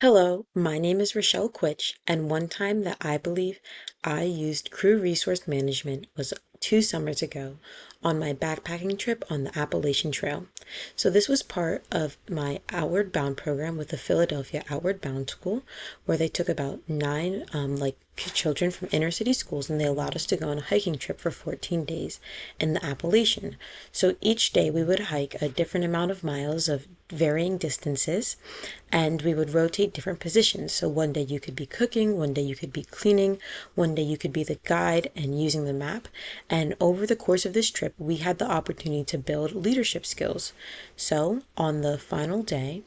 Hello, my name is Rochelle Quitch, and one time that I believe I used crew resource management was 2 summers ago on my backpacking trip on the Appalachian Trail. So this was part of my Outward Bound program with the Philadelphia Outward Bound School, where they took about nine children from inner city schools and they allowed us to go on a hiking trip for 14 days in the Appalachian. So each day we would hike a different amount of miles of varying distances and we would rotate different positions. So one day you could be cooking, one day you could be cleaning, one day you could be the guide and using the map. And over the course of this trip, we had the opportunity to build leadership skills. So on the final day,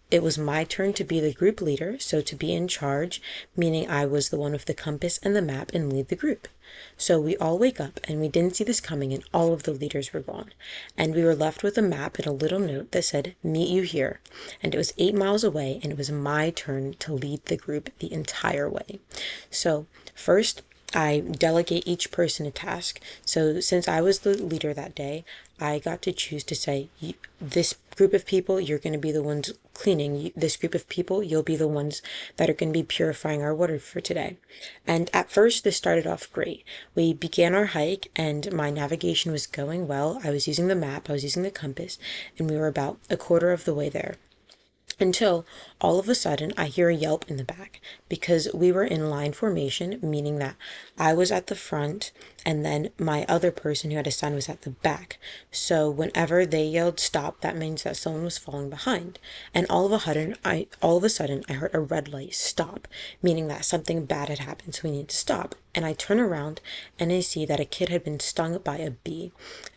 it was my turn to be the group leader, so to be in charge, meaning I was the one with the compass and the map and lead the group. So we all wake up and we didn't see this coming and all of the leaders were gone. And we were left with a map and a little note that said, "Meet you here." And it was 8 miles away and it was my turn to lead the group the entire way. So first, I delegate each person a task. So since I was the leader that day, I got to choose to say, this group of people, you're going to be the ones cleaning. This group of people, you'll be the ones that are going to be purifying our water for today. And at first, this started off great. We began our hike and my navigation was going well. I was using the map, I was using the compass, and we were about a quarter of the way there. Until all of a sudden I hear a yelp in the back because we were in line formation, meaning that I was at the front and then my other person who had a sign was at the back. So whenever they yelled stop, that means that someone was falling behind. And all of a sudden I heard a red light stop, meaning that something bad had happened, so we need to stop. And I turn around and I see that a kid had been stung by a bee.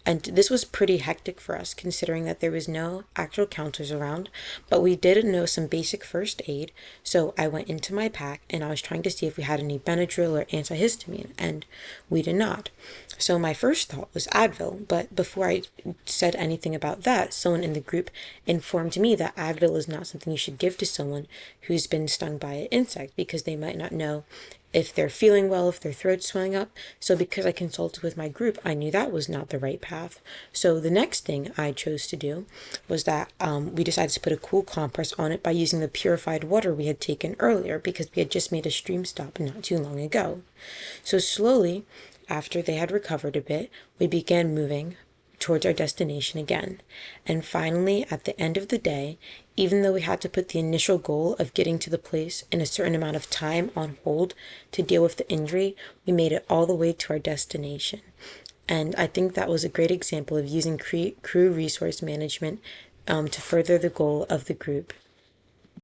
And this was pretty hectic for us considering that there was no actual counselors around, but we did know some basic first aid. So I went into my pack and I was trying to see if we had any Benadryl or antihistamine, and we did not. So my first thought was Advil, but before I said anything about that, someone in the group informed me that Advil is not something you should give to someone who's been stung by an insect because they might not know if they're feeling well, if their throat's swelling up. So because I consulted with my group, I knew that was not the right path. So the next thing I chose to do was that we decided to put a cool compress on it by using the purified water we had taken earlier because we had just made a stream stop not too long ago. So slowly, after they had recovered a bit, we began moving towards our destination again. And finally, at the end of the day, even though we had to put the initial goal of getting to the place in a certain amount of time on hold to deal with the injury, we made it all the way to our destination. And I think that was a great example of using crew resource management to further the goal of the group.